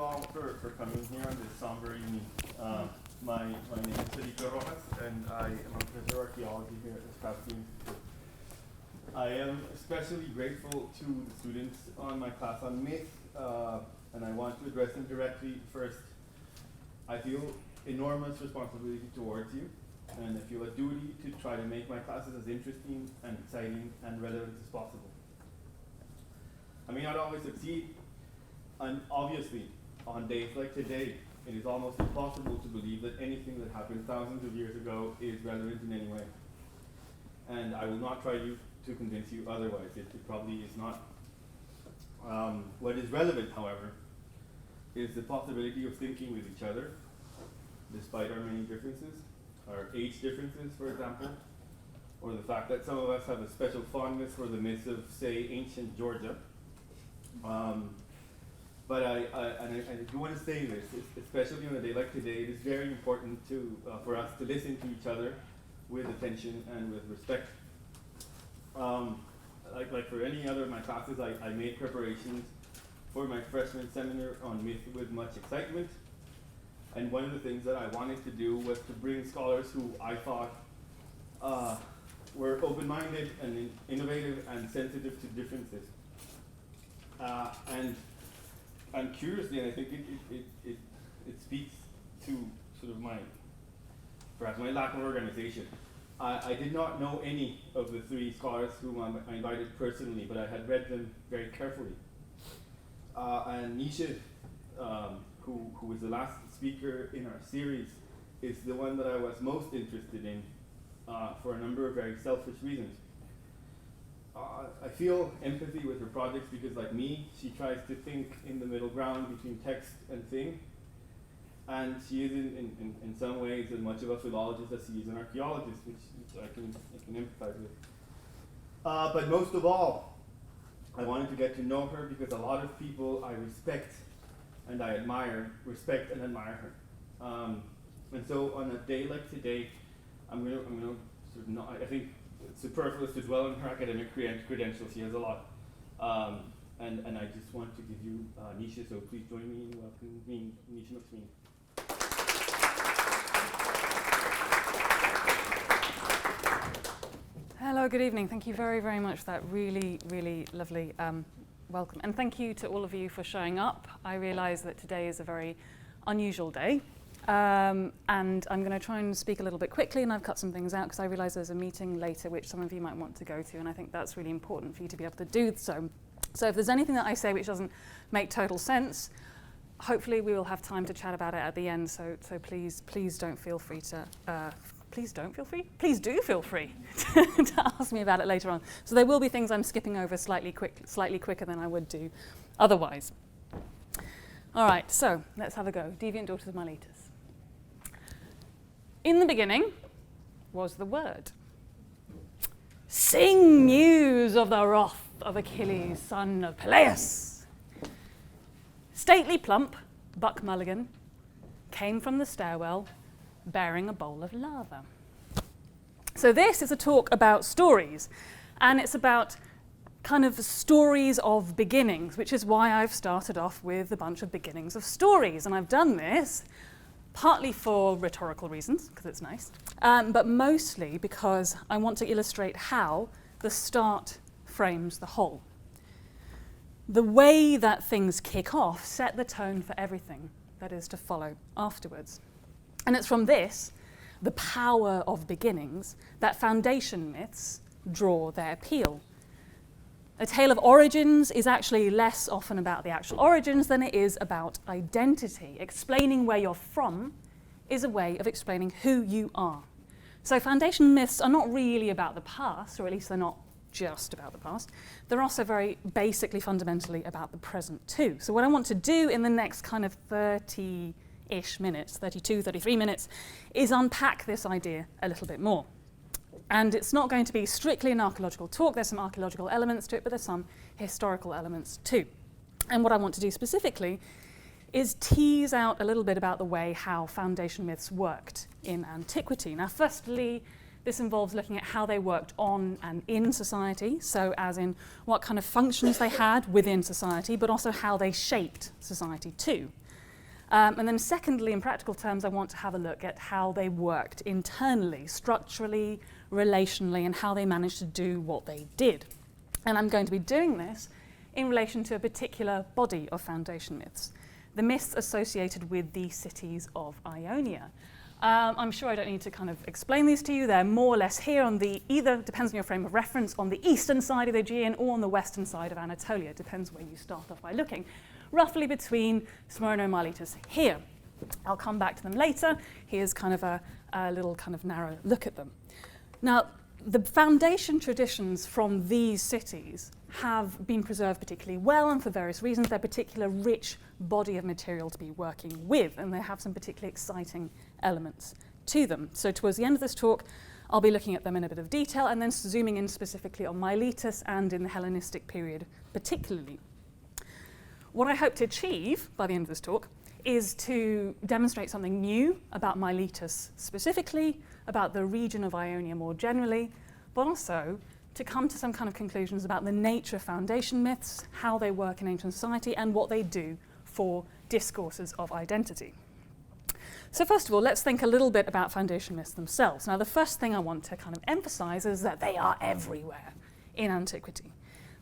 all for coming here on this somber evening. My name is Felipe and I am a professor of archaeology here at the Plurality. I am especially grateful to the students on my class on myth, and I want to address them directly. First, I feel enormous responsibility towards you, and I feel a duty to try to make my classes as interesting and exciting and relevant as possible. I may not always succeed, and obviously, on days like today, it is almost impossible to believe that anything that happened thousands of years ago is relevant in any way. And I will not try to convince you otherwise. It probably is not. What is relevant, however, is the possibility of thinking with each other, despite our many differences, our age differences, for example, or the fact that some of us have a special fondness for the myths of, say, ancient Georgia. But I do want to say this, especially on a day like today. It is very important for us to listen to each other with attention and with respect. Like for any other of my classes, I made preparations for my freshman seminar on myth with much excitement. And one of the things that I wanted to do was to bring scholars who I thought were open-minded and innovative and sensitive to differences. And curiously, and I think it speaks to sort of perhaps my lack of organization. I did not know any of the three scholars whom I invited personally, but I had read them very carefully. And Naoise, who is the last speaker in our series, is the one that I was most interested in for a number of very selfish reasons. I feel empathy with her projects because, like me, she tries to think in the middle ground between text and thing. And she is in some ways as much of a philologist as she is an archaeologist, which I can empathize with. But most of all, I wanted to get to know her because a lot of people I respect and I respect and admire her. And so on a day like today, I'm gonna sort of not, I think it's superfluous to dwell on her academic credentials. She has a lot. And I just want to give you Naoise, so please join me in welcoming Naoise Mac Sweeney. Hello, good evening. Thank you very, very much for that really, really lovely welcome. And thank you to all of you for showing up. I realise that today is a very unusual day. And I'm going to try and speak a little bit quickly, and I've cut some things out because I realise there's a meeting later which some of you might want to go to, and I think that's really important for you to be able to do so. So if there's anything that I say which doesn't make total sense, hopefully we will have time to chat about it at the end, so please don't feel free to, please do feel free to ask me about it later on. So there will be things I'm skipping over slightly quicker than I would do otherwise. All right, so let's have a go. Deviant daughters of Miletus. In the beginning was the word. Sing news of the wrath of Achilles, son of Peleus. Stately plump Buck Mulligan came from the stairwell bearing a bowl of lava. So this is a talk about stories, and it's about kind of stories of beginnings, which is why I've started off with a bunch of beginnings of stories. And I've done this partly for rhetorical reasons, because it's nice, but mostly because I want to illustrate how the start frames the whole. The way that things kick off set the tone for everything that is to follow afterwards. And it's from this, the power of beginnings, that foundation myths draw their appeal. A tale of origins is actually less often about the actual origins than it is about identity. Explaining where you're from is a way of explaining who you are. So foundation myths are not really about the past, or at least they're not just about the past. They're also very basically, fundamentally about the present too. So what I want to do in the next kind of 30-ish minutes, 32, 33 minutes, is unpack this idea a little bit more. And it's not going to be strictly an archaeological talk. There's some archaeological elements to it, but there's some historical elements too. And what I want to do specifically is tease out a little bit about the way how foundation myths worked in antiquity. Now, firstly, this involves looking at how they worked on and in society, so as in what kind of functions they had within society, but also how they shaped society too. And then secondly, in practical terms, I want to have a look at how they worked internally, structurally, relationally, and how they managed to do what they did. And I'm going to be doing this in relation to a particular body of foundation myths, the myths associated with the cities of Ionia. I'm sure I don't need to kind of explain these to you. They're more or less here on the, either depends on your frame of reference, on the eastern side of the Aegean or on the western side of Anatolia. It depends where you start off by looking. Roughly between Smyrna and Miletus here. I'll come back to them later. Here's kind of a little kind of narrow look at them. Now, the foundation traditions from these cities have been preserved particularly well, and for various reasons. They're a particular rich body of material to be working with, and they have some particularly exciting elements to them. So towards the end of this talk, I'll be looking at them in a bit of detail and then zooming in specifically on Miletus and in the Hellenistic period particularly. What I hope to achieve by the end of this talk is to demonstrate something new about Miletus specifically, about the region of Ionia more generally, but also to come to some kind of conclusions about the nature of foundation myths, how they work in ancient society, and what they do for discourses of identity. So first of all, let's think a little bit about foundation myths themselves. Now, the first thing I want to kind of emphasize is that they are everywhere in antiquity.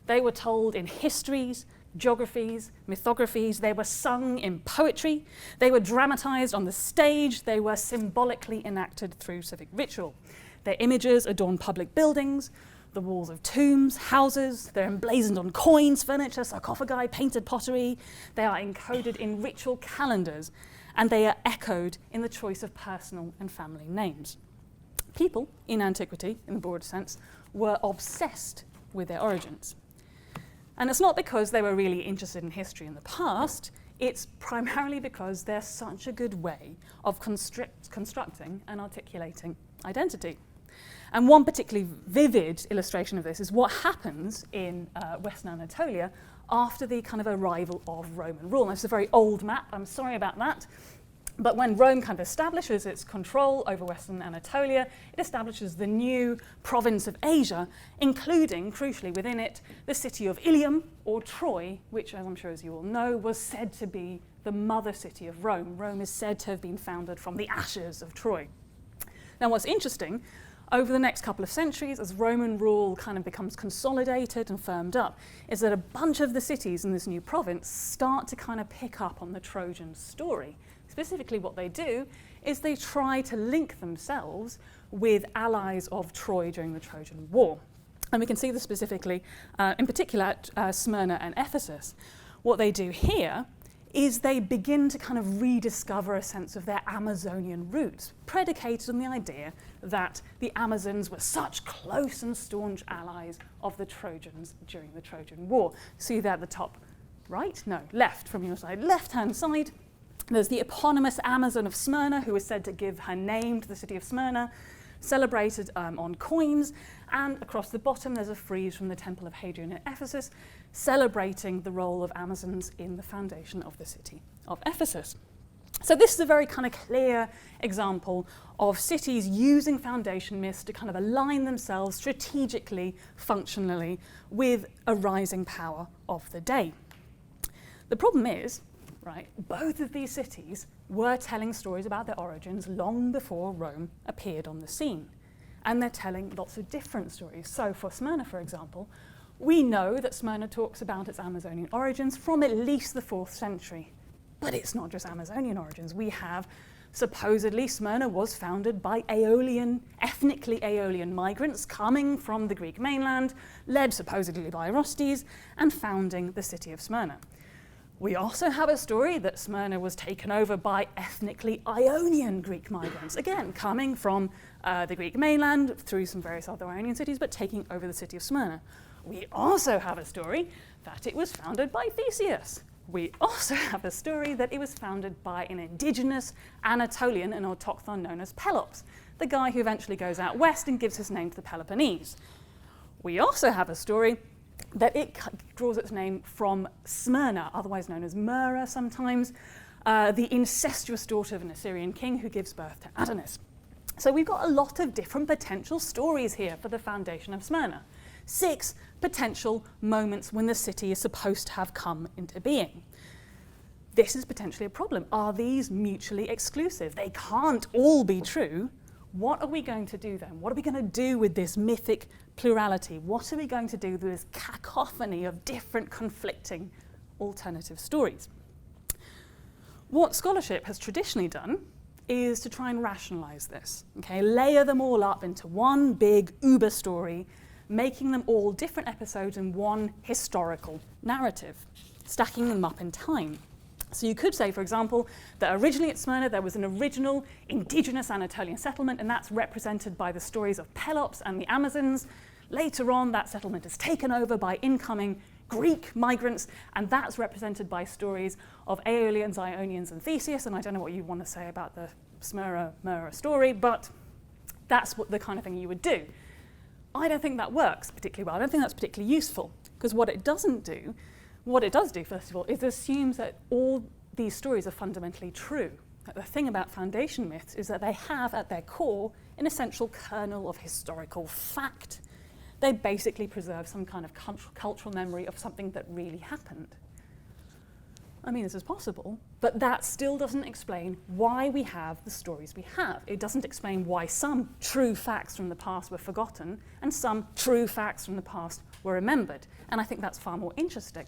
They were told in histories, geographies, mythographies. They were sung in poetry. They were dramatized on the stage. They were symbolically enacted through civic ritual. Their images adorn public buildings, the walls of tombs, houses. They're emblazoned on coins, furniture, sarcophagi, painted pottery. They are encoded in ritual calendars, and they are echoed in the choice of personal and family names. People in antiquity, in the broad sense, were obsessed with their origins. And it's not because they were really interested in history in the past, it's primarily because they're such a good way of constructing and articulating identity. And one particularly vivid illustration of this is what happens in Western Anatolia after the kind of arrival of Roman rule. Now, it's a very old map, I'm sorry about that. But when Rome kind of establishes its control over Western Anatolia, it establishes the new province of Asia, including, crucially within it, the city of Ilium, or Troy, which, as I'm sure as you all know, was said to be the mother city of Rome. Rome is said to have been founded from the ashes of Troy. Now, what's interesting, over the next couple of centuries, as Roman rule kind of becomes consolidated and firmed up, is that a bunch of the cities in this new province start to kind of pick up on the Trojan story. Specifically, what they do is they try to link themselves with allies of Troy during the Trojan War. And we can see this specifically, in particular, at Smyrna and Ephesus. What they do here is they begin to kind of rediscover a sense of their Amazonian roots, predicated on the idea that the Amazons were such close and staunch allies of the Trojans during the Trojan War. See that at the top right? No, left from your side. Left-hand side, there's the eponymous Amazon of Smyrna, who is said to give her name to the city of Smyrna, celebrated on coins. And across the bottom, there's a frieze from the Temple of Hadrian at Ephesus, celebrating the role of Amazons in the foundation of the city of Ephesus. So this is a very kind of clear example of cities using foundation myths to kind of align themselves strategically, functionally, with a rising power of the day. The problem is, right, both of these cities were telling stories about their origins long before Rome appeared on the scene. And they're telling lots of different stories. So for Smyrna, for example, we know that Smyrna talks about its Amazonian origins from at least the 4th century. But it's not just Amazonian origins. We have, supposedly, Smyrna was founded by ethnically Aeolian migrants coming from the Greek mainland, led supposedly by Orestes, and founding the city of Smyrna. We also have a story that Smyrna was taken over by ethnically Ionian Greek migrants, again, coming from the Greek mainland through some various other Ionian cities, but taking over the city of Smyrna. We also have a story that it was founded by Theseus. We also have a story that it was founded by an indigenous Anatolian, an autochthon known as Pelops, the guy who eventually goes out west and gives his name to the Peloponnese. We also have a story that it draws its name from Smyrna, otherwise known as Myrrha sometimes, the incestuous daughter of an Assyrian king who gives birth to Adonis. So we've got a lot of different potential stories here for the foundation of Smyrna. 6 potential moments when the city is supposed to have come into being. this is potentially a problem. Are these mutually exclusive? They can't all be true. What are we going to do then? What are we going to do with this mythic plurality? What are we going to do with this cacophony of different conflicting alternative stories? What scholarship has traditionally done is to try and rationalize this, okay? Layer them all up into one big uber story, making them all different episodes in one historical narrative, stacking them up in time. So you could say, for example, that originally at Smyrna there was an original indigenous Anatolian settlement, and that's represented by the stories of Pelops and the Amazons. Later on, that settlement is taken over by incoming Greek migrants, and that's represented by stories of Aeolians, Ionians, and Theseus. And I don't know what you want to say about the Smyrna story, but that's what the kind of thing you would do. I don't think that works particularly well. I don't think that's particularly useful, because what it does do, first of all, is assumes that all these stories are fundamentally true. The thing about foundation myths is that they have at their core an essential kernel of historical fact. They basically preserve some kind of cultural memory of something that really happened. I mean, this is possible, but that still doesn't explain why we have the stories we have. It doesn't explain why some true facts from the past were forgotten and some true facts from the past were remembered. And I think that's far more interesting.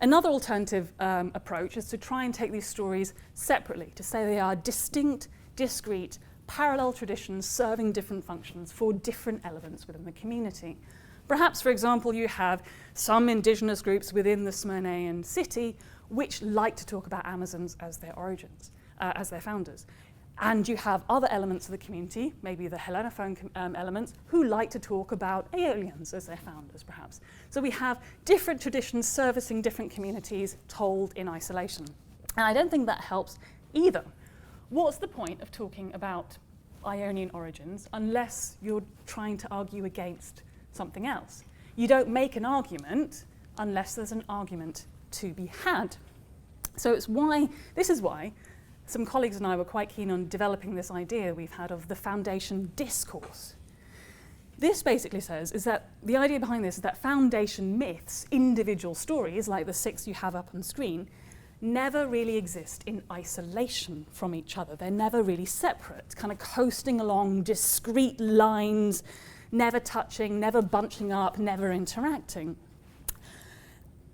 Another alternative approach is to try and take these stories separately, to say they are distinct, discrete, parallel traditions serving different functions for different elements within the community. Perhaps, for example, you have some indigenous groups within the Smyrnaean city which like to talk about Amazons as their origins, as their founders. And you have other elements of the community, maybe the Hellenophone elements, who like to talk about Aeolians as their founders, perhaps. So we have different traditions servicing different communities told in isolation. And I don't think that helps either. What's the point of talking about Ionian origins unless you're trying to argue against something else? You don't make an argument unless there's an argument to be had. So this is why some colleagues and I were quite keen on developing this idea we've had of the foundation discourse. This basically says is that the idea behind this is that foundation myths, individual stories like the 6 you have up on screen, never really exist in isolation from each other. They're never really separate, kind of coasting along discrete lines, never touching, never bunching up, never interacting.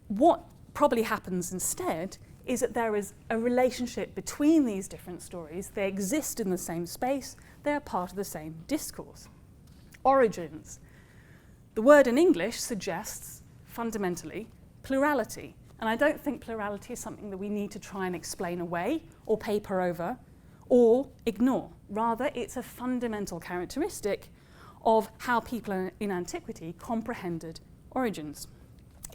What probably happens instead is that there is a relationship between these different stories. They exist in the same space, they are part of the same discourse. Origins. The word in English suggests, fundamentally, plurality. And I don't think plurality is something that we need to try and explain away or paper over or ignore. Rather, it's a fundamental characteristic of how people in antiquity comprehended origins.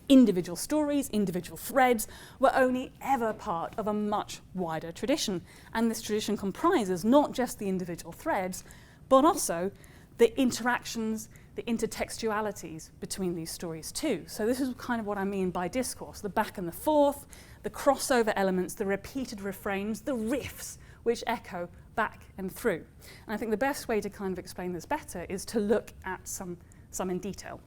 Individual stories, individual threads were only ever part of a much wider tradition. And this tradition comprises not just the individual threads, but also the interactions, the intertextualities between these stories too. So this is kind of what I mean by discourse, the back and the forth, the crossover elements, the repeated refrains, the riffs which echo back and through. And I think the best way to kind of explain this better is to look at some in detail.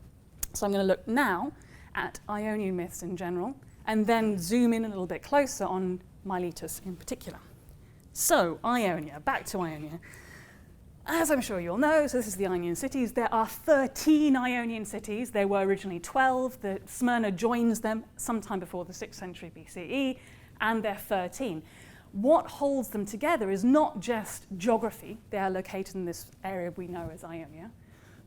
So I'm going to look now at Ionian myths in general, and then zoom in a little bit closer on Miletus in particular. So Ionia, back to Ionia. As I'm sure you all know, so this is the Ionian cities. There are 13 Ionian cities. There were originally 12. The Smyrna joins them sometime before the 6th century BCE, and they're 13. What holds them together is not just geography. They are located in this area we know as Ionia.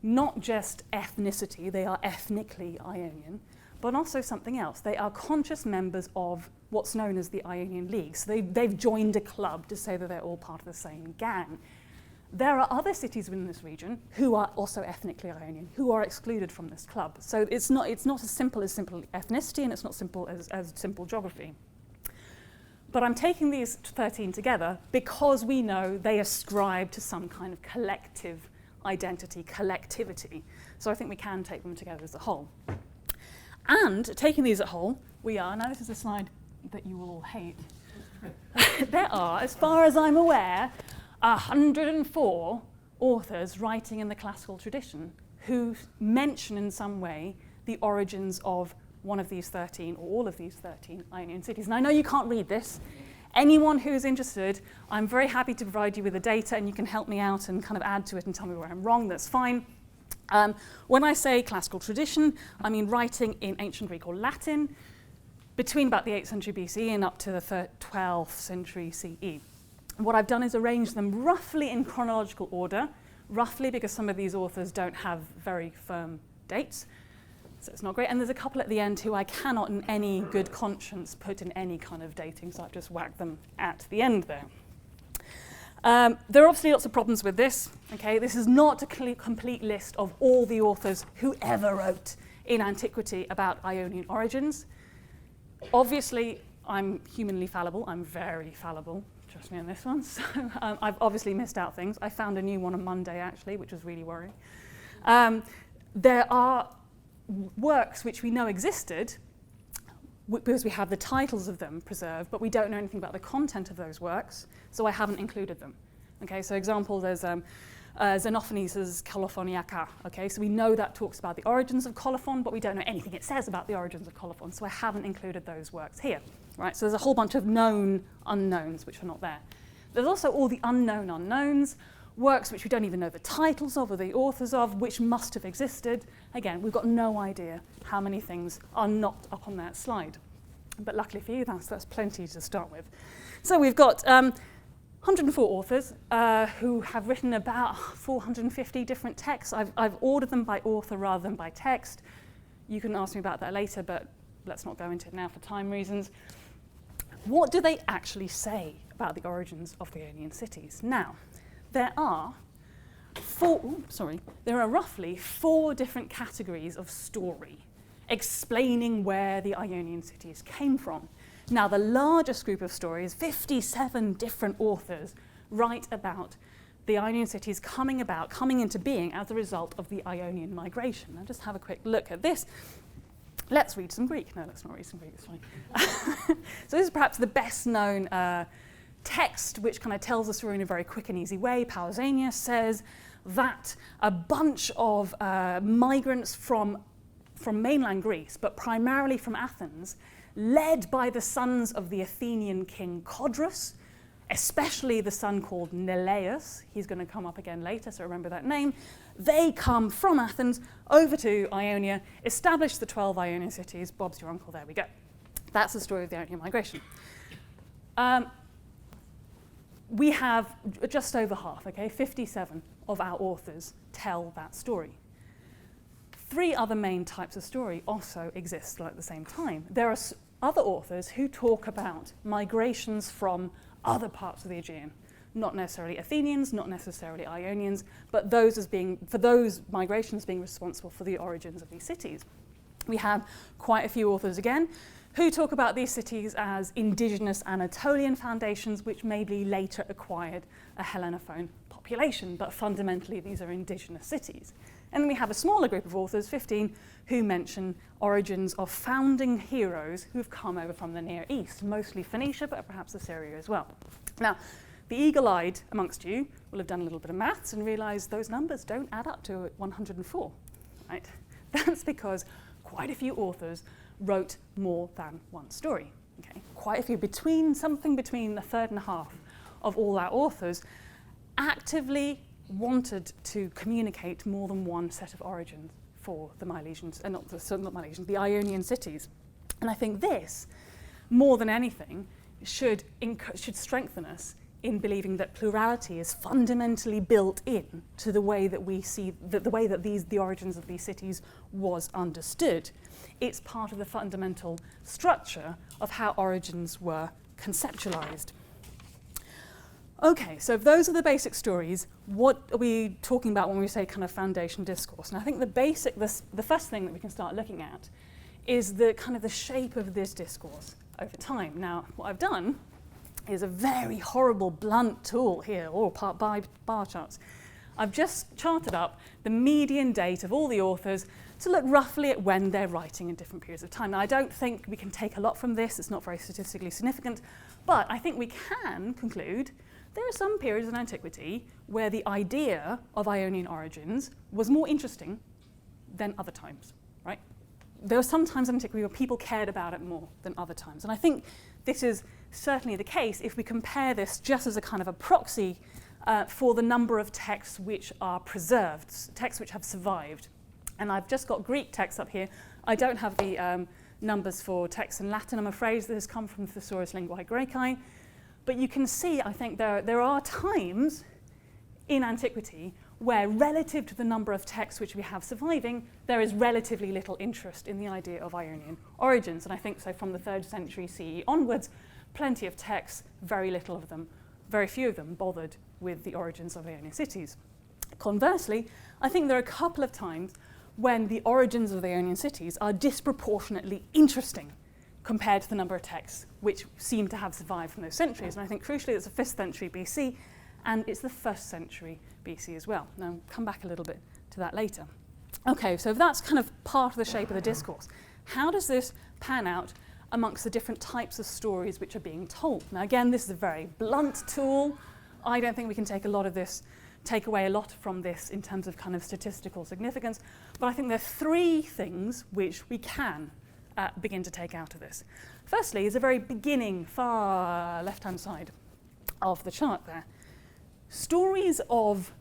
Not just ethnicity. They are ethnically Ionian, but also something else. They are conscious members of what's known as the Ionian League. So they've joined a club to say that they're all part of the same gang. There are other cities within this region who are also ethnically Ionian, who are excluded from this club. So it's not as simple ethnicity, and it's not simple as simple geography. But I'm taking these 13 together because we know they ascribe to some kind of collective identity, collectivity. So I think we can take them together as a whole. And taking these as a whole, now this is a slide that you will all hate. There are, as far as I'm aware, 104 authors writing in the classical tradition who mention in some way the origins of one of these 13 or all of these 13 Ionian cities. And I know you can't read this. Anyone who's interested, I'm very happy to provide you with the data, and you can help me out and kind of add to it and tell me where I'm wrong. That's fine. When I say classical tradition, I mean writing in ancient Greek or Latin between about the 8th century BCE and up to the 12th century CE. What I've done is arrange them roughly in chronological order, roughly because some of these authors don't have very firm dates. So it's not great. And there's a couple at the end who I cannot in any good conscience put in any kind of dating, so I've just whacked them at the end there. There are obviously lots of problems with this. Okay, this is not a complete list of all the authors who ever wrote in antiquity about Ionian origins. Obviously, I'm humanly fallible. I'm very fallible. Trust me on this one. So I've obviously missed out things. I found a new one on Monday, actually, which was really worrying. There are works which we know existed because we have the titles of them preserved, but we don't know anything about the content of those works, so I haven't included them. Okay, so example, there's Xenophanes' Colophoniaca. Okay, so we know that talks about the origins of colophon, but we don't know anything it says about the origins of colophon, so I haven't included those works here. Right, so there's a whole bunch of known unknowns which are not there. There's also all the unknown unknowns, works which we don't even know the titles of or the authors of, which must have existed. Again, we've got no idea how many things are not up on that slide. But luckily for you, that's plenty to start with. So we've got 104 authors who have written about 450 different texts. I've ordered them by author rather than by text. You can ask me about that later, but let's not go into it now for time reasons. What do they actually say about the origins of the Ionian cities? Now, there are roughly 4 different categories of story explaining where the Ionian cities came from. Now, the largest group of stories, 57 different authors, write about the Ionian cities coming into being as a result of the Ionian migration. Now, just have a quick look at this. Let's read some Greek. No, let's not read some Greek, it's fine. So this is perhaps the best known text, which kind of tells the story in a very quick and easy way. Pausanias says that a bunch of migrants from mainland Greece, but primarily from Athens, led by the sons of the Athenian king Codrus, especially the son called Neleus, he's going to come up again later, so remember that name. They come from Athens over to Ionia, establish the 12 Ionian cities. Bob's your uncle, there we go. That's the story of the Ionian migration. We have just over half, 57 of our authors tell that story. 3 other main types of story also exist at the same time. There are other authors who talk about migrations from other parts of the Aegean, not necessarily Athenians, not necessarily Ionians, but for those migrations being responsible for the origins of these cities. We have quite a few authors again who talk about these cities as indigenous Anatolian foundations, which maybe later acquired a Hellenophone population, but fundamentally these are indigenous cities. And then we have a smaller group of authors, 15, who mention origins of founding heroes who've come over from the Near East, mostly Phoenicia, but perhaps Assyria as well. Now, the eagle-eyed amongst you will have done a little bit of maths and realised those numbers don't add up to 104, right? That's because quite a few authors wrote more than one story. Okay? Quite a few, something between a third and a half of all our authors actively wanted to communicate more than one set of origins for the Milesians, the Ionian cities. And I think this, more than anything, should strengthen us in believing that plurality is fundamentally built in to the way that we see the way that the origins of these cities was understood. It's part of the fundamental structure of how origins were conceptualized. Okay, so if those are the basic stories, what are we talking about when we say kind of foundation discourse? And I think the first thing that we can start looking at is the kind of the shape of this discourse over time. Now, what I've done is a very horrible, blunt tool here, all by bar charts. I've just charted up the median date of all the authors to look roughly at when they're writing in different periods of time. Now, I don't think we can take a lot from this. It's not very statistically significant. But I think we can conclude there are some periods in antiquity where the idea of Ionian origins was more interesting than other times, right? there were some times in antiquity where people cared about it more than other times. And I think this is certainly the case if we compare this just as a kind of a proxy for the number of texts which are preserved, texts which have survived. And I've just got Greek texts up here. I don't have the numbers for texts in Latin, I'm afraid. This has come from Thesaurus Linguae Graecae. But you can see, I think, there are times in antiquity where, relative to the number of texts which we have surviving, there is relatively little interest in the idea of Ionian origins. And I think so from the 3rd century CE onwards, plenty of texts, very few of them bothered with the origins of Ionian cities. Conversely, I think there are a couple of times when the origins of the Ionian cities are disproportionately interesting compared to the number of texts which seem to have survived from those centuries. And I think crucially it's the 5th century BC and it's the 1st century BC as well. Now, I'll come back a little bit to that later. Okay, so if that's kind of part of the shape of the discourse, how does this pan out amongst the different types of stories which are being told? Now, again, this is a very blunt tool. I don't think we can take away a lot from this in terms of kind of statistical significance, but I think there are 3 things which we can begin to take out of this. Firstly, is a very beginning, far left-hand side of the chart there. Stories of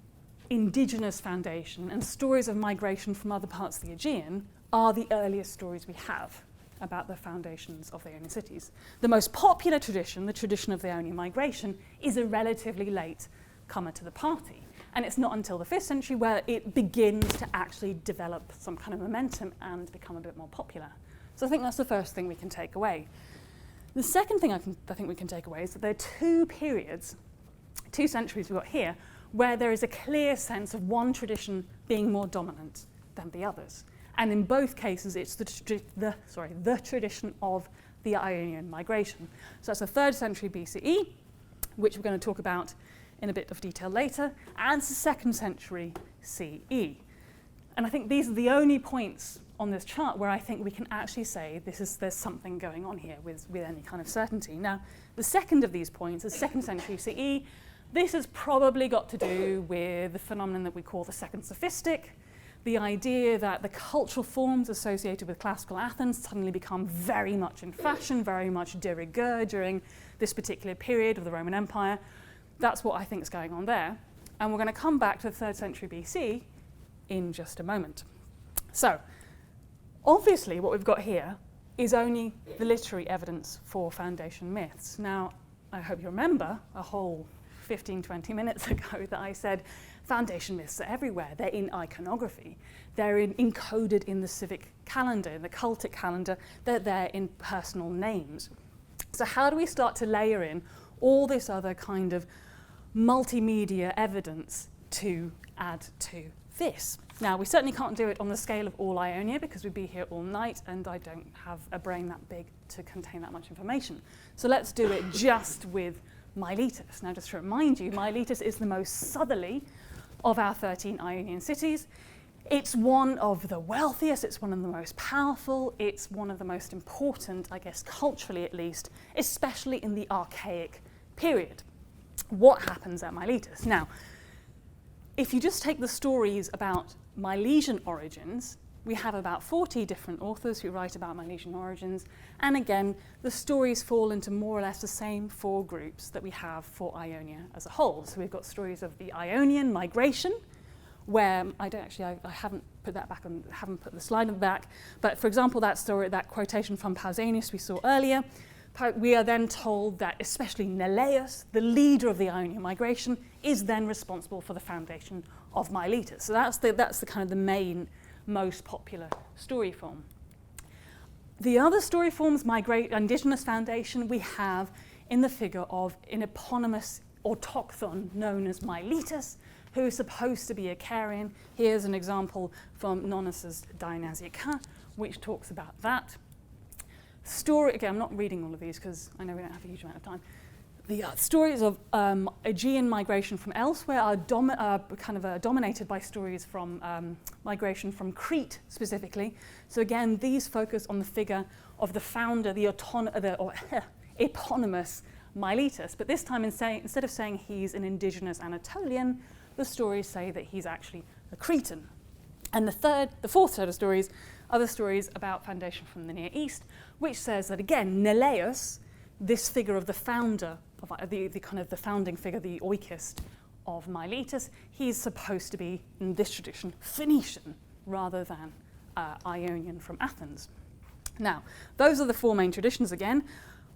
indigenous foundation and stories of migration from other parts of the Aegean are the earliest stories we have about the foundations of the Ionian cities. The most popular tradition, the tradition of the Ionian migration, is a relatively late comer to the party. And it's not until the 5th century where it begins to actually develop some kind of momentum and become a bit more popular. So I think that's the first thing we can take away. The second thing I think we can take away is that there are 2 periods, 2 centuries we've got here, where there is a clear sense of one tradition being more dominant than the others. And in both cases, it's the tradition of the Ionian migration. So that's the 3rd century BCE, which we're going to talk about in a bit of detail later, and it's the 2nd century CE. And I think these are the only points on this chart where I think we can actually say there's something going on here with any kind of certainty. Now, the second of these points is 2nd century CE. This has probably got to do with the phenomenon that we call the second sophistic, the idea that the cultural forms associated with classical Athens suddenly become very much in fashion, very much de rigueur during this particular period of the Roman Empire. That's what I think is going on there. And we're going to come back to the 3rd century BC in just a moment. So, obviously what we've got here is only the literary evidence for foundation myths. Now, I hope you remember a whole 15-20 minutes ago that I said foundation myths are everywhere. They're in iconography. They're encoded in the civic calendar, in the cultic calendar. They're there in personal names. So how do we start to layer in all this other kind of multimedia evidence to add to this? Now, we certainly can't do it on the scale of all Ionia because we'd be here all night and I don't have a brain that big to contain that much information. So let's do it just with Miletus. Now, just to remind you, Miletus is the most southerly of our 13 Ionian cities. It's one of the wealthiest, it's one of the most powerful, it's one of the most important, I guess, culturally at least, especially in the archaic period. What happens at Miletus? Now, if you just take the stories about Milesian origins, we have about 40 different authors who write about Milesian origins, and again, the stories fall into more or less the same 4 groups that we have for Ionia as a whole. So we've got stories of the Ionian migration, where I haven't put that back on, haven't put the slide on the back, but for example, that story, that quotation from Pausanias we saw earlier, we are then told that especially Neleus, the leader of the Ionian migration, is then responsible for the foundation of Miletus. So that's the kind of the main, most popular story form. The other story forms, indigenous foundation, we have in the figure of an eponymous autochthon known as Miletus, who is supposed to be a Carian. Here's an example from Nonnus's Dionysiaca, which talks about that. Story, again, I'm not reading all of these because I know we don't have a huge amount of time. The stories of Aegean migration from elsewhere are dominated by stories from migration from Crete specifically. So again, these focus on the figure of the founder, the eponymous Miletus. But this time, instead of saying he's an indigenous Anatolian, the stories say that he's actually a Cretan. And the 4th set of stories other stories about foundation from the Near East, which says that again, Neleus, this figure of the founder, of the kind of the founding figure, the oikist of Miletus, he's supposed to be, in this tradition, Phoenician rather than Ionian from Athens. Now, those are the four main traditions again.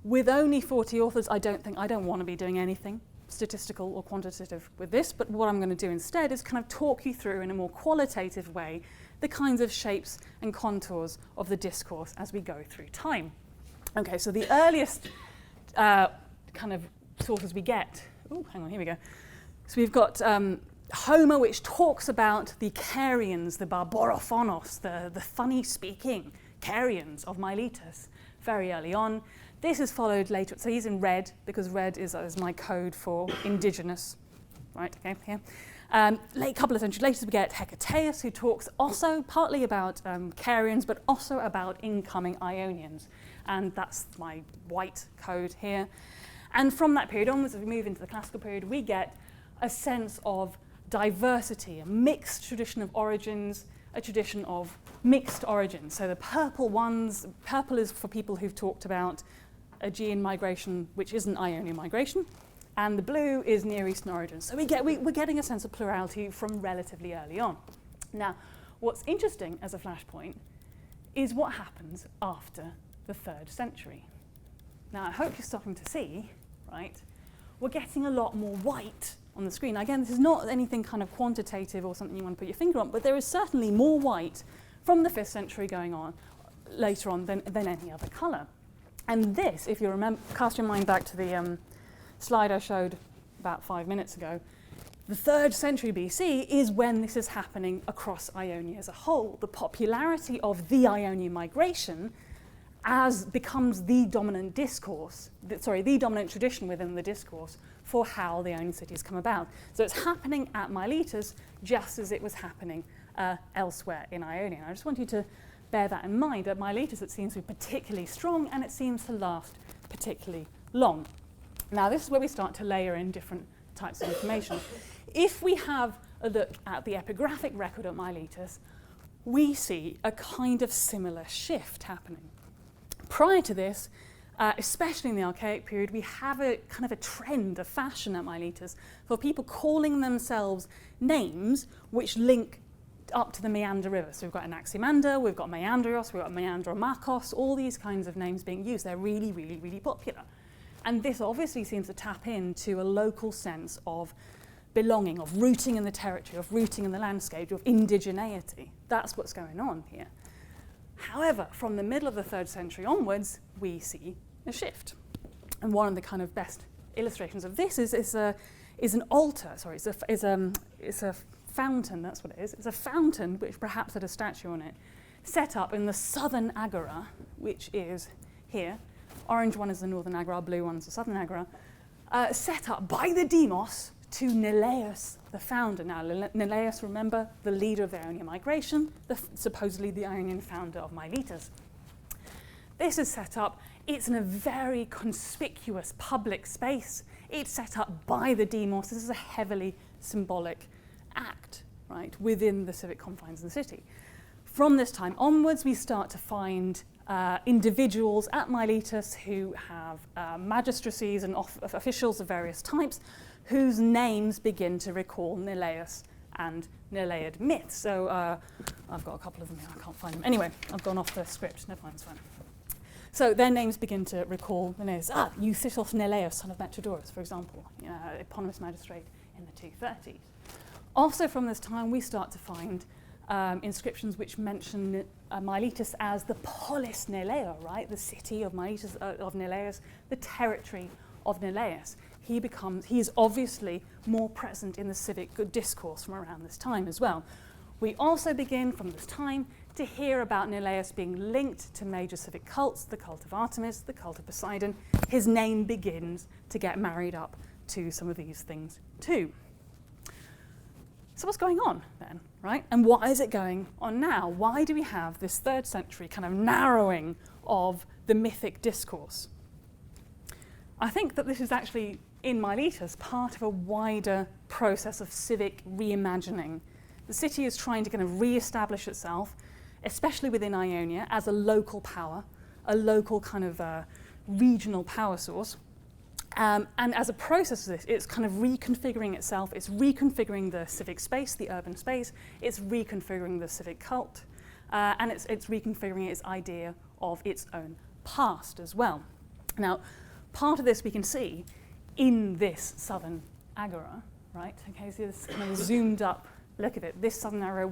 With only 40 authors, I don't want to be doing anything statistical or quantitative with this, but what I'm going to do instead is kind of talk you through in a more qualitative way the kinds of shapes and contours of the discourse as we go through time. Okay, so the earliest kind of sources we get, oh, hang on, here we go. So we've got Homer, which talks about the Carians, the Barborophonos, the funny-speaking Carians of Miletus, very early on. This is followed later, so he's in red, because red is my code for indigenous, right, okay, here. Late couple of centuries later, we get Hecataeus, who talks also partly about Carians, but also about incoming Ionians. And that's my white code here. And from that period onwards, as we move into the classical period, we get a sense of diversity, a mixed tradition of origins, a tradition of mixed origins. So the purple ones, purple is for people who've talked about Aegean migration, which isn't Ionian migration, and the blue is Near Eastern origins. So we're getting a sense of plurality from relatively early on. Now, what's interesting as a flashpoint is what happens after the 3rd century. Now, I hope you're starting to see, right, we're getting a lot more white on the screen. Again, this is not anything kind of quantitative or something you want to put your finger on, but there is certainly more white from the 5th century going on later on than any other colour. And this, if you remember, cast your mind back to the slide I showed about 5 minutes ago, the 3rd century BC is when this is happening across Ionia as a whole. The popularity of the Ionian migration becomes the dominant discourse, the dominant tradition within the discourse for how the Ionian cities come about. So it's happening at Miletus just as it was happening elsewhere in Ionia. I just want you to bear that in mind. At Miletus it seems to be particularly strong and it seems to last particularly long. Now this is where we start to layer in different types of information. If we have a look at the epigraphic record at Miletus, we see a kind of similar shift happening. Prior to this, especially in the Archaic period, we have a kind of a trend, a fashion at Miletus for people calling themselves names which link up to the Meander River. So we've got Anaximander, we've got Meandrios, we've got Meandromakos, all these kinds of names being used. They're really, really, really popular. And this obviously seems to tap into a local sense of belonging, of rooting in the territory, of rooting in the landscape, of indigeneity. That's what's going on here. However, from the middle of the 3rd century onwards, we see a shift. And one of the kind of best illustrations of this is an altar. Sorry, it's a fountain. That's what it is. It's a fountain which perhaps had a statue on it, set up in the southern agora, which is here. Orange one is the northern agora, blue one is the southern agora. Set up by the demos to Neleus, the founder. Now, Neleus, remember, the leader of the Ionian migration, supposedly the Ionian founder of Miletus. This is set up. It's in a very conspicuous public space. It's set up by the demos. This is a heavily symbolic act, right, within the civic confines of the city. From this time onwards, we start to find individuals at Miletus who have magistracies and officials of various types whose names begin to recall Neleus and Neleid myths. So I've got a couple of them here, I can't find them. Anyway, I've gone off the script, never mind, it's fine. So their names begin to recall Neleus. Euthyphos Neleus, son of Metrodorus, for example, eponymous magistrate in the 230s. Also from this time, we start to find inscriptions which mention Miletus as the polis Nelea, right? The city of Miletus, of Neleus, the territory of Neleus. He is obviously more present in the civic discourse from around this time as well. We also begin from this time to hear about Neleus being linked to major civic cults, the cult of Artemis, the cult of Poseidon. His name begins to get married up to some of these things too. So what's going on then, right? And why is it going on now? Why do we have this 3rd century kind of narrowing of the mythic discourse? I think that this is actually, in Miletus, part of a wider process of civic reimagining. The city is trying to kind of re-establish itself. especially within Ionia, as a local power, a local kind of regional power source. And as a process of this, it's kind of reconfiguring itself, it's reconfiguring the civic space, the urban space, it's reconfiguring the civic cult, and it's reconfiguring its idea of its own past as well. Now, part of this we can see in this southern agora, right? Okay, so this kind of zoomed up look at it, this southern arrow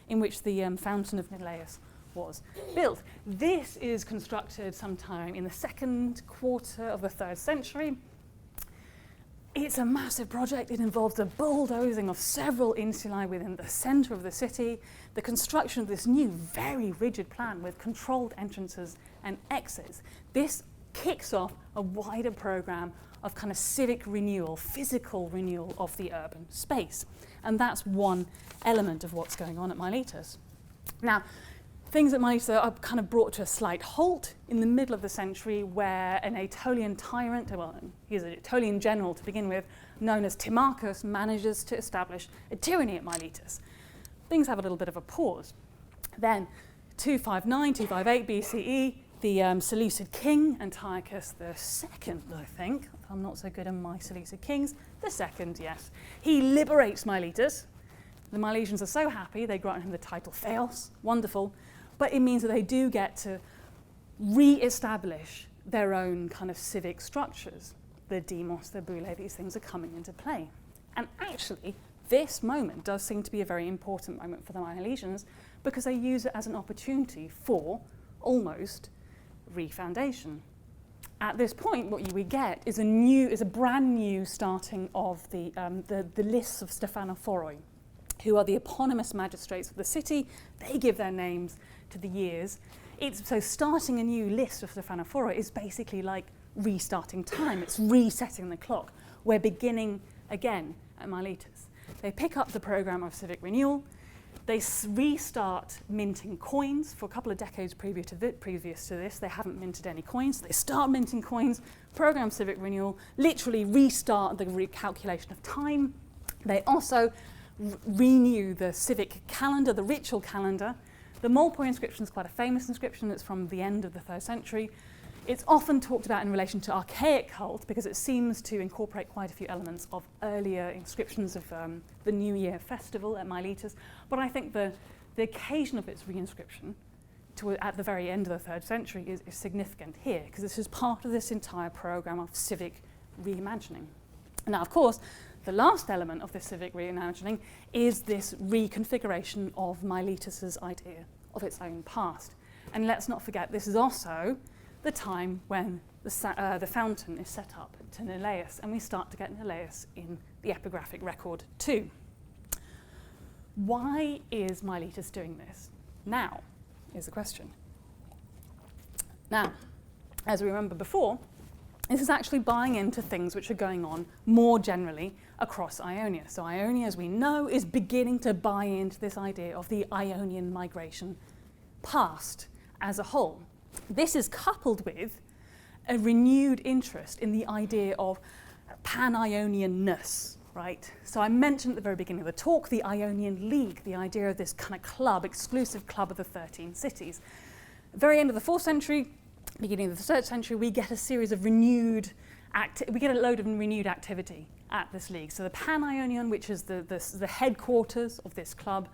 in which the fountain of Naoise was built. This is constructed sometime in the second quarter of the 3rd century. It's a massive project. It involves the bulldozing of several insulae within the centre of the city, the construction of this new, very rigid plan with controlled entrances and exits. This kicks off a wider programme of kind of civic renewal, physical renewal of the urban space. And that's one element of what's going on at Miletus. Now, things at Miletus are kind of brought to a slight halt in the middle of the century, where an Aetolian tyrant, well, he's an Aetolian general to begin with, known as Timarchus, manages to establish a tyranny at Miletus. Things have a little bit of a pause. Then, 259, 258 BCE, the Seleucid king, Antiochus II, I think. I'm not so good on my Seleucid kings. The second, yes. He liberates Miletus. The Milesians are so happy, they grant him the title Theos. Wonderful. But it means that they do get to re-establish their own kind of civic structures. The demos, the boule, these things are coming into play. And actually, this moment does seem to be a very important moment for the Milesians, because they use it as an opportunity for almost refoundation. At this point, what we get is a brand new starting of the lists of Stephanophoroi, who are the eponymous magistrates of the city. They give their names to the years. So starting a new list of Stephanophoroi is basically like restarting time. It's resetting the clock. We're beginning again at Miletus. They pick up the program of civic renewal. They restart minting coins. For a couple of decades previous to this, they haven't minted any coins. So they start minting coins, program civic renewal, literally restart the recalculation of time. They also renew the civic calendar, the ritual calendar. The Molpoi inscription is quite a famous inscription. It's from the end of the 3rd century. It's often talked about in relation to archaic cult because it seems to incorporate quite a few elements of earlier inscriptions of the New Year festival at Miletus. But I think the occasion of its reinscription at the very end of the 3rd century is significant here, because this is part of this entire program of civic reimagining. Now, of course, the last element of this civic reimagining is this reconfiguration of Miletus's idea of its own past. And let's not forget, this is also the time when the fountain is set up to Naoise, and we start to get Naoise in the epigraphic record too. Why is Miletus doing this now, is the question. Now, as we remember before, this is actually buying into things which are going on more generally across Ionia. So Ionia, as we know, is beginning to buy into this idea of the Ionian migration past as a whole. This is coupled with a renewed interest in the idea of Pan-Ionianness, right? So I mentioned at the very beginning of the talk the Ionian League, the idea of this kind of club, exclusive club of the 13 cities. Very end of the 4th century, beginning of the 3rd century, we get a series of renewed activity at this league. So the Pan-Ionian, which is the headquarters of this club,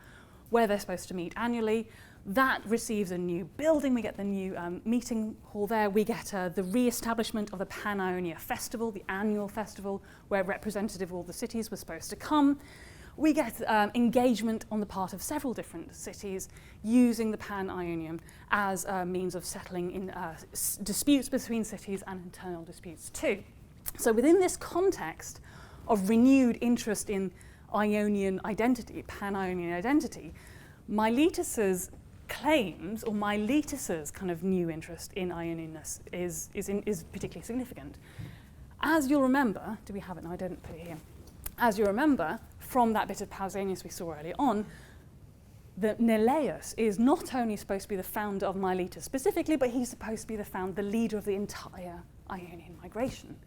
where they're supposed to meet annually, that receives a new building. We get the new meeting hall there. We get the re-establishment of the Pan-Ionia festival, the annual festival, where representative of all the cities were supposed to come. We get engagement on the part of several different cities using the Pan-Ionian as a means of settling in disputes between cities and internal disputes too. So within this context of renewed interest in Ionian identity, Pan-Ionian identity, Miletus's claims, or Miletus's kind of new interest in Ionianness is particularly significant. As you'll remember, do we have it? No, I didn't put it here. As you remember, from that bit of Pausanias we saw earlier on, that Naoise is not only supposed to be the founder of Miletus specifically, but he's supposed to be the leader of the entire Ionian migration.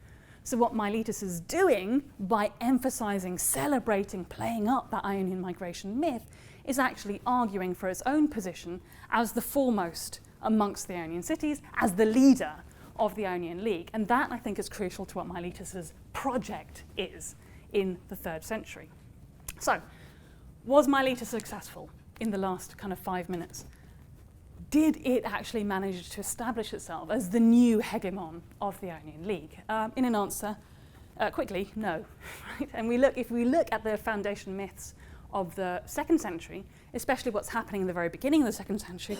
So what Miletus is doing by emphasizing, celebrating, playing up that Ionian migration myth is actually arguing for its own position as the foremost amongst the Ionian cities, as the leader of the Ionian League. And that, I think, is crucial to what Miletus's project is in the 3rd century. So, was Miletus successful in the last kind of 5 minutes? Did it actually manage to establish itself as the new hegemon of the Ionian League? In an answer, quickly, no. Right? And if we look at the foundation myths of the 2nd century, especially what's happening in the very beginning of the 2nd century,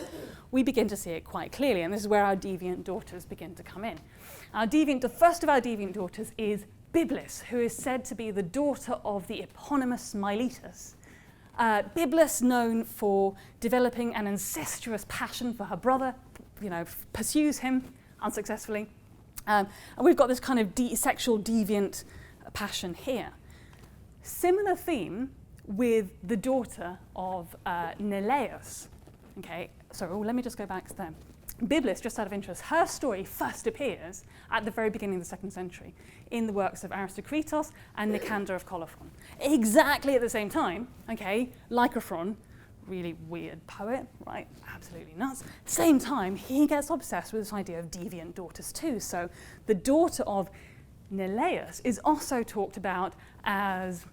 we begin to see it quite clearly, and this is where our deviant daughters begin to come in. The first of our deviant daughters is Byblis, who is said to be the daughter of the eponymous Miletus. Byblis, known for developing an incestuous passion for her brother, pursues him unsuccessfully. And we've got this kind of sexual deviant passion here. Similar theme with the daughter of Naoise. Okay, so let me just go back to them. Byblis, just out of interest, her story first appears at the very beginning of the 2nd century in the works of Aristokritos and Nicander of Colophon. Exactly at the same time, okay, Lycophron, really weird poet, right, absolutely nuts. At the same time, he gets obsessed with this idea of deviant daughters too. So the daughter of Naoise is also talked about as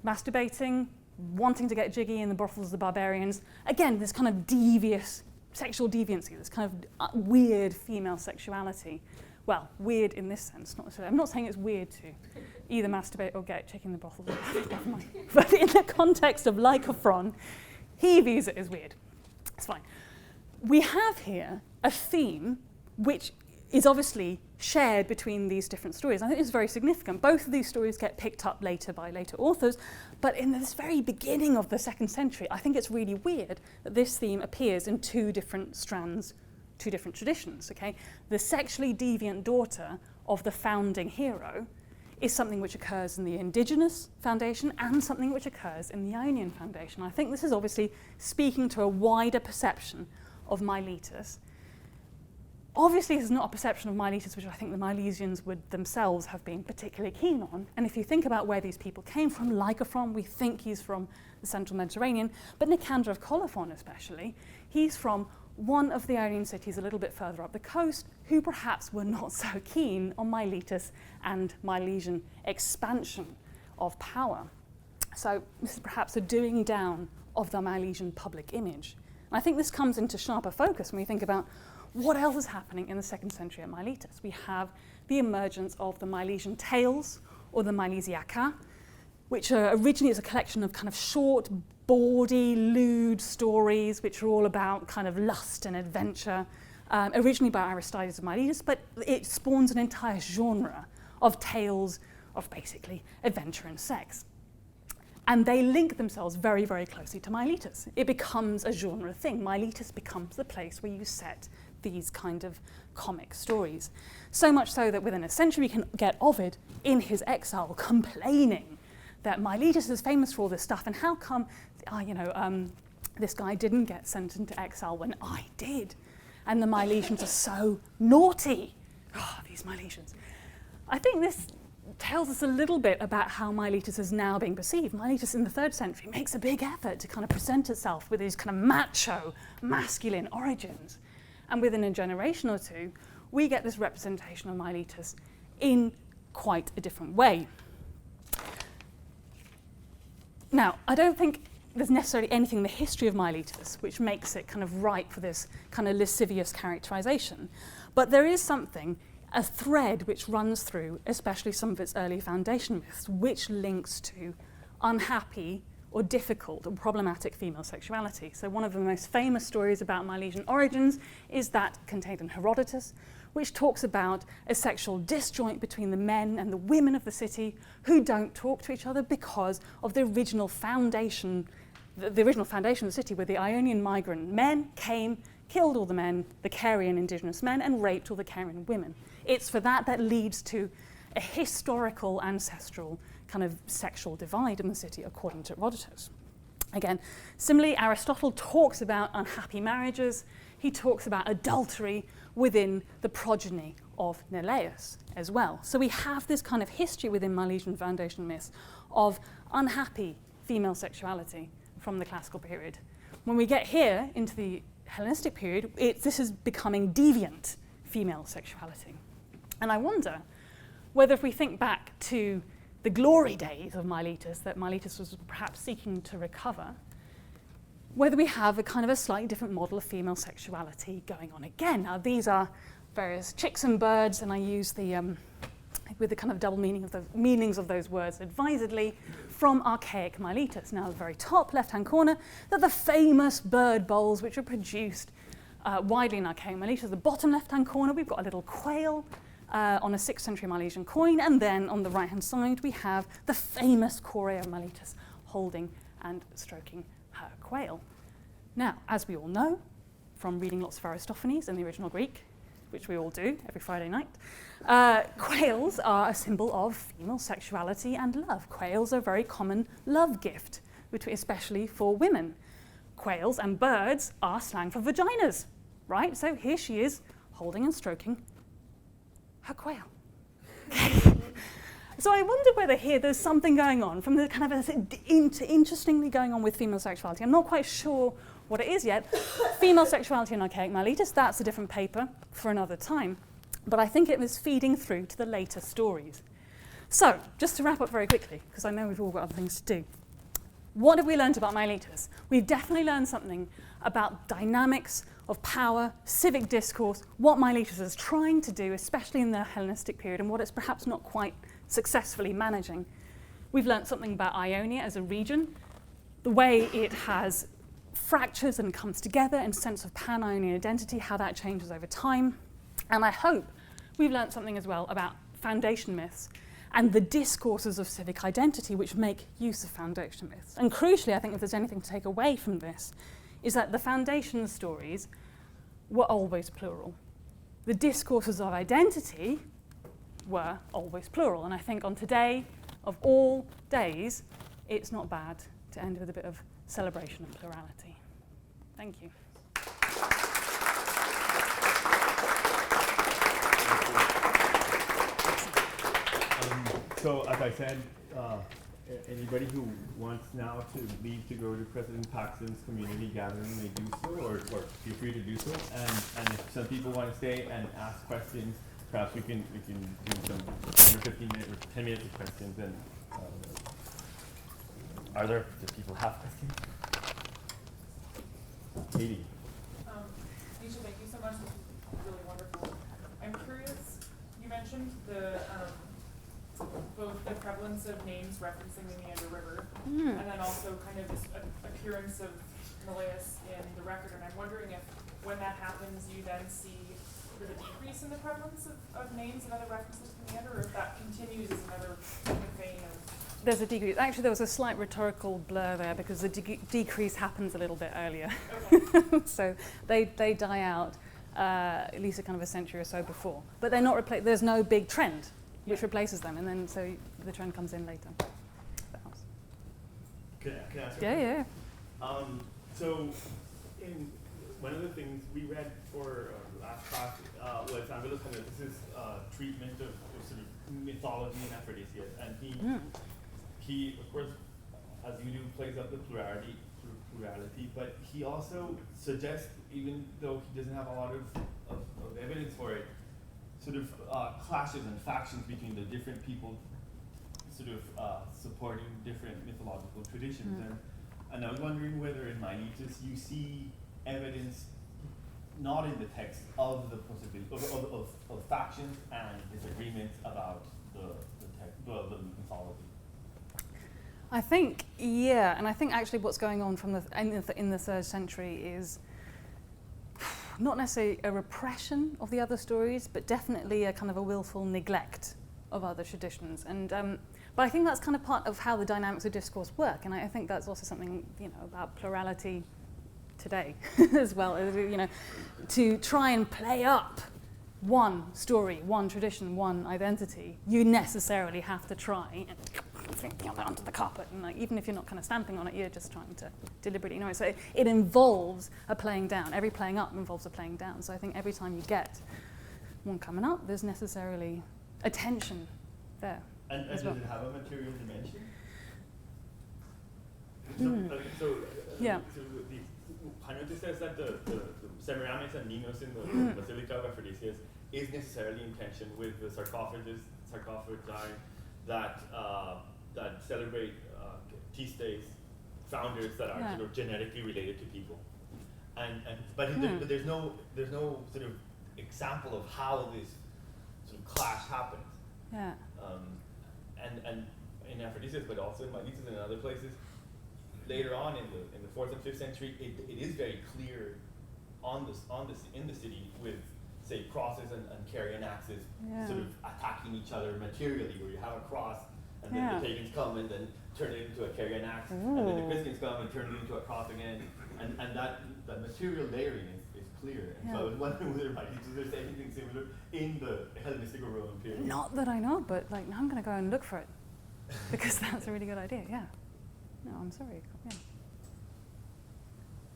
masturbating, wanting to get jiggy in the brothels of the barbarians. Again, this kind of devious sexual deviancy, this kind of weird female sexuality. Well, weird in this sense, not necessarily. I'm not saying it's weird to either masturbate or get chick in the brothel. Never mind. But in the context of Lycophron, he views it as weird. It's fine. We have here a theme which is obviously shared between these different stories. I think it's very significant. Both of these stories get picked up later by later authors, but in this very beginning of the 2nd century, I think it's really weird that this theme appears in 2 different strands, 2 different traditions, okay? The sexually deviant daughter of the founding hero is something which occurs in the indigenous foundation and something which occurs in the Ionian foundation. I think this is obviously speaking to a wider perception of Miletus. Obviously, this is not a perception of Miletus which I think the Milesians would themselves have been particularly keen on. And if you think about where these people came from, Lycophron, we think he's from the central Mediterranean, but Nicander of Colophon especially, he's from one of the Ionian cities a little bit further up the coast, who perhaps were not so keen on Miletus and Milesian expansion of power. So this is perhaps a doing down of the Milesian public image. And I think this comes into sharper focus when we think about what else is happening in the 2nd century at Miletus. We have the emergence of the Milesian tales, or the Milesiaca, which originally is a collection of kind of short, bawdy, lewd stories, which are all about kind of lust and adventure, originally by Aristides of Miletus, but it spawns an entire genre of tales of basically adventure and sex. And they link themselves very, very closely to Miletus. It becomes a genre thing. Miletus becomes the place where you set these kind of comic stories. So much so that within a century we can get Ovid in his exile complaining that Miletus is famous for all this stuff, and how come this guy didn't get sent into exile when I did? And the Milesians are so naughty. Oh, these Milesians. I think this tells us a little bit about how Miletus is now being perceived. Miletus in the 3rd century makes a big effort to kind of present itself with these kind of macho, masculine origins. And within a generation or 2, we get this representation of Miletus in quite a different way. Now, I don't think there's necessarily anything in the history of Miletus which makes it kind of ripe for this kind of lascivious characterization. But there is something, a thread which runs through, especially some of its early foundation myths, which links to unhappy or difficult or problematic female sexuality. So one of the most famous stories about Milesian origins is that contained in Herodotus, which talks about a sexual disjoint between the men and the women of the city who don't talk to each other because of the original foundation, the original foundation of the city, where the Ionian migrant men came, killed all the men, the Carian indigenous men, and raped all the Carian women. It's for that leads to a historical, ancestral kind of sexual divide in the city, according to Herodotus. Again, similarly, Aristotle talks about unhappy marriages. He talks about adultery, within the progeny of Naoise as well. So we have this kind of history within Milesian foundation myths of unhappy female sexuality from the classical period. When we get here into the Hellenistic period, this is becoming deviant female sexuality. And I wonder whether if we think back to the glory days of Miletus, that Miletus was perhaps seeking to recover, whether we have a kind of a slightly different model of female sexuality going on again. Now these are various chicks and birds, and I use the with the kind of double meaning of the meanings of those words advisedly from archaic Miletus. Now, at the very top left-hand corner, they're the famous bird bowls which are produced widely in archaic Miletus. At the bottom left-hand corner, we've got a little quail on a 6th century Milesian coin, and then on the right-hand side, we have the famous Korea of Miletus holding and stroking her quail. Now, as we all know, from reading lots of Aristophanes in the original Greek, which we all do every Friday night, quails are a symbol of female sexuality and love. Quails are a very common love gift, especially for women. Quails and birds are slang for vaginas, right? So here she is holding and stroking her quail. So I wonder whether here there's something going on from the kind of interestingly going on with female sexuality. I'm not quite sure what it is yet. Female sexuality in archaic Miletus, that's a different paper for another time. But I think it was feeding through to the later stories. So, just to wrap up very quickly, because I know we've all got other things to do. What have we learned about Miletus? We've definitely learned something about dynamics of power, civic discourse, what Miletus is trying to do, especially in the Hellenistic period, and what it's perhaps not quite successfully managing. We've learned something about Ionia as a region, the way it has fractures and comes together in sense of Pan-Ionian identity, how that changes over time. And I hope we've learned something as well about foundation myths and the discourses of civic identity which make use of foundation myths. And crucially, I think if there's anything to take away from this, is that the foundation stories were always plural. The discourses of identity were always plural. And I think on today, of all days, it's not bad to end with a bit of celebration of plurality. Thank you. So, as I said, anybody who wants now to leave to go to President Paxton's community gathering may do so, or feel free to do so. And if some people want to stay and ask questions, perhaps we can do some 10 or 15 minutes or 10 minutes of questions. And do people have questions? Katie. Nisha, thank you so much. This is really wonderful. I'm curious, you mentioned both the prevalence of names referencing the Meander River, and then also kind of this appearance of Naoise in the record. And I'm wondering if, when that happens, you then see sort of a decrease in the prevalence of names and other references to Meander, or if that continues as another kind of vein of... There's a decrease. Actually, there was a slight rhetorical blur there because the decrease happens a little bit earlier. Okay. So they die out at least a kind of a century or so before. But they're not there's no big trend which replaces them, and then so the trend comes in later. That helps. Can I ask Yeah. So, in one of the things we read for last class was Angelos Miletus' treatment of sort of mythology and Aphrodisias, and he of course, as you do, plays up the plurality, but he also suggests, even though he doesn't have a lot of evidence for it, sort of clashes and factions between the different people sort of supporting different mythological traditions. And I was wondering whether in Miletus you see evidence, not in the text, of the possibility of factions and disagreements about the mythology. I think, yeah, and I think actually what's going on from in the 3rd century is not necessarily a repression of the other stories, but definitely a kind of a willful neglect of other traditions. And but I think that's kind of part of how the dynamics of discourse work, and I think that's also something, you know, about plurality today as well, you know, to try and play up one story, one tradition, one identity. You necessarily have to try and sweeping onto the carpet, and like, even if you're not kind of stamping on it, you're just trying to deliberately ignore it. So it involves a playing down. Every playing up involves a playing down. So I think every time you get one coming up, there's necessarily a tension there. And does it have a material dimension? Yeah. So Miletus says that the Semiramis and Ninos in the Basilica of Aphrodisias is necessarily in tension with the sarcophagi that celebrate feast days, founders that are sort of genetically related to people, but there's no sort of example of how this sort of clash happens. Yeah. And in Aphrodisias, but also in Miletus and other places, later on in the 4th and 5th century, it is very clear in the city with, say, crosses and carrion axes sort of attacking each other materially, where you have a cross and then the pagans come and then turn it into a carrion axe, and then the Christians come and turn it into a cross again, and that material layering is clear. And so I was wondering whether there's anything similar in the Hellenistic or Roman period. Not that I know, but like now I'm going to go and look for it because that's a really good idea. Yeah. No, I'm sorry. Yeah.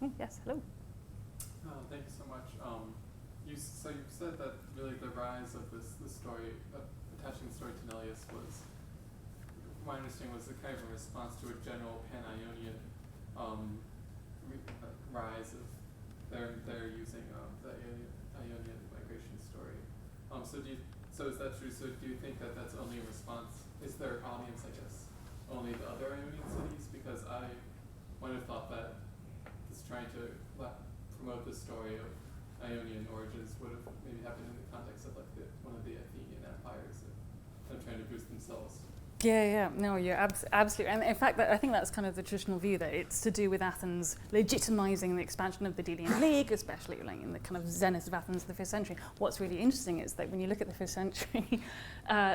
Oh, yes. Hello. Thank you so much. You've said that really the rise of this story, attaching the story to Neleus was, my understanding was a kind of a response to a general Pan-Ionian rise of their using the Ionian migration story. So is that true? So do you think that that's only a response? Is their audience, I guess, only the other Ionian cities? Because I might have thought that this trying to promote the story of Ionian origins would have maybe happened in the context of like one of the Athenian empires and trying to boost themselves. Yeah. No, you're absolutely. And in fact, I think that's kind of the traditional view, that it's to do with Athens legitimizing the expansion of the Delian League, especially like in the kind of zenith of Athens in the 5th century. What's really interesting is that when you look at the 5th century,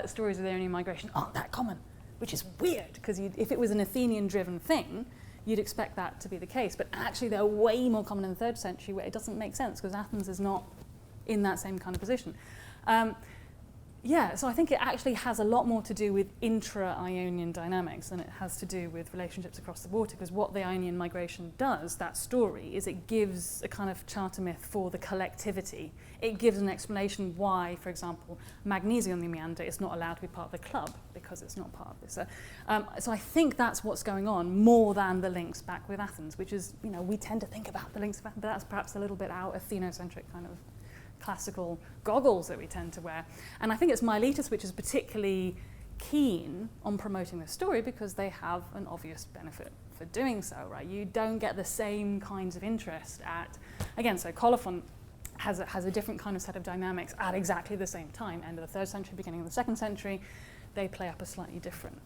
stories of the Ionian migration aren't that common, which is weird, because if it was an Athenian-driven thing, you'd expect that to be the case. But actually, they're way more common in the 3rd century, where it doesn't make sense, because Athens is not in that same kind of position. So I think it actually has a lot more to do with intra-Ionian dynamics than it has to do with relationships across the water, because what the Ionian migration does, that story, is it gives a kind of charter myth for the collectivity. It gives an explanation why, for example, Magnesia on the Meander is not allowed to be part of the club, because it's not part of this. So I think that's what's going on, more than the links back with Athens, which is, we tend to think about the links back, but that's perhaps a little bit our Athenocentric kind of classical goggles that we tend to wear. And I think it's Miletus which is particularly keen on promoting this story, because they have an obvious benefit for doing so, right? You don't get the same kinds of interest so Colophon has a different kind of set of dynamics at exactly the same time, end of the 3rd century, beginning of the 2nd century. They play up a slightly different,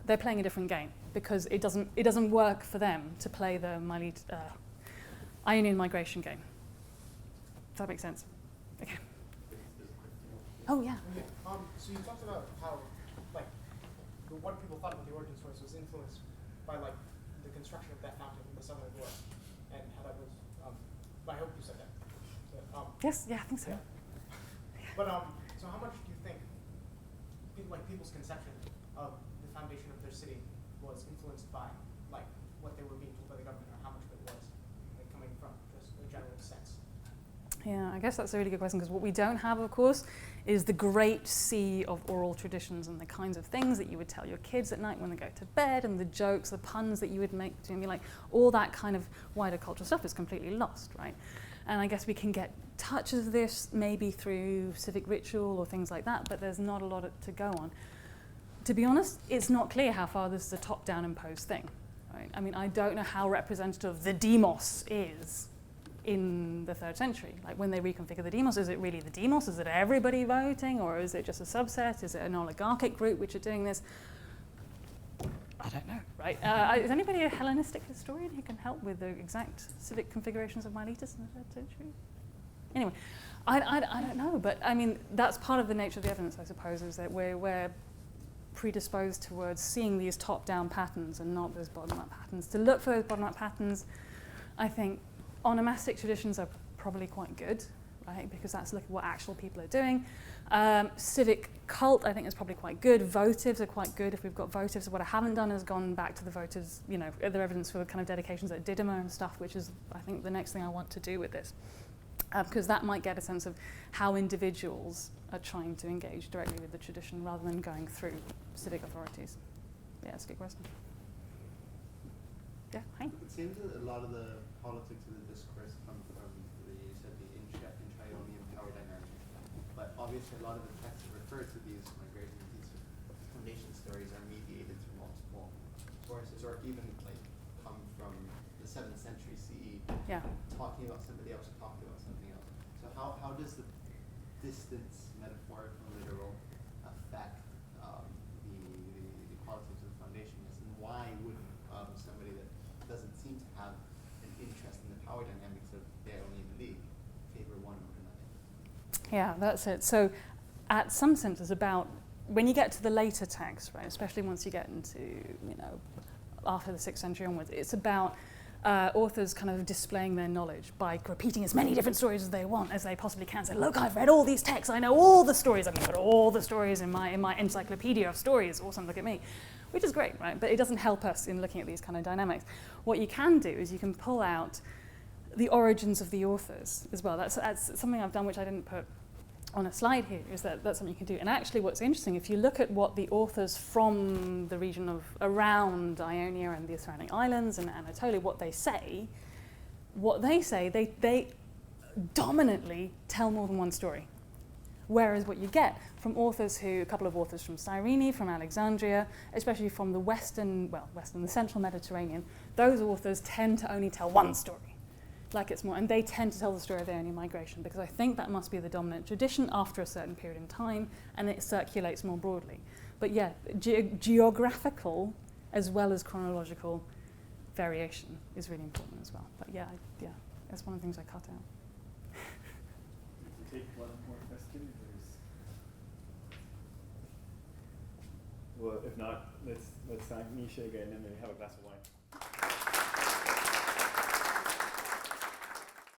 they're playing a different game, because it doesn't work for them to play the Ionian migration game. Does that make sense? Okay. Oh, yeah. So you talked about how, what people thought about the origin stories was influenced by, the construction of that fountain in the summer of war, and how that was, I hope you said that. Yes, I think so. Yeah. But, so how much do you think, people's conception of the foundation of their city was influenced by, what they were being told by the government, or how much of it was, coming from just a general sense? Yeah, I guess that's a really good question, because what we don't have, of course, is the great sea of oral traditions and the kinds of things that you would tell your kids at night when they go to bed, and the jokes, the puns that you would make to me, all that kind of wider cultural stuff is completely lost, right? And I guess we can get touches of this maybe through civic ritual or things like that, but there's not a lot to go on. To be honest, it's not clear how far this is a top-down imposed thing, right? I mean, I don't know how representative the demos is in the 3rd century. When they reconfigure the demos, is it really the demos? Is it everybody voting, or is it just a subset? Is it an oligarchic group which are doing this? I don't know, right? Is anybody a Hellenistic historian who can help with the exact civic configurations of Miletus in the 3rd century? Anyway, I don't know, but I mean, that's part of the nature of the evidence, I suppose, is that we're predisposed towards seeing these top-down patterns and not those bottom-up patterns. To look for those bottom-up patterns, I think onomastic traditions are probably quite good, right? Because that's looking at what actual people are doing. Civic cult, I think, is probably quite good. Votives are quite good if we've got votives. What I haven't done is gone back to the votives, you know, the evidence for kind of dedications at Didyma and stuff, which is, I think, the next thing I want to do with this. Because that might get a sense of how individuals are trying to engage directly with the tradition rather than going through civic authorities. Yeah, that's a good question. Yeah, hi. It seems that a lot of the politics of the discourse come from you said the Ancient Ionia power dynamic. But obviously a lot of the texts that refer to these migrations, these foundation stories are mediated through multiple sources, or even like come from the 7th century CE, Yeah. talking about somebody else, talking about something else. So how does the distance, metaphorical and literal, affect the politics of the foundation? And why would somebody that doesn't seem to have an interest in the power dynamics of the Ionian League favor one over another? Yeah, that's it. So at some sense it's about, when you get to the later texts, right, especially once you get into, you know, after the 6th century onwards, it's about authors kind of displaying their knowledge by repeating as many different stories as they want, as they possibly can. So look, I've read all these texts, I know all the stories, I'm going to put all the stories in my encyclopedia of stories, awesome, look at me. Which is great, right? But it doesn't help us in looking at these kind of dynamics. What you can do is you can pull out the origins of the authors as well. That's something I've done which I didn't put on a slide here, is that's something you can do. And actually what's interesting, if you look at what the authors from the region of around Ionia and the surrounding islands and Anatolia, what they say, they dominantly tell more than one story. Whereas what you get from authors a couple of authors from Cyrene, from Alexandria, especially from the the central Mediterranean, those authors tend to only tell one story. Like it's more, and they tend to tell the story of the Ionian migration, because I think that must be the dominant tradition after a certain period in time, and it circulates more broadly. But yeah, geographical as well as chronological variation is really important as well. But yeah, that's one of the things I cut out. Take one more question. Well, if not, let's thank Nisha again and then have a glass of wine.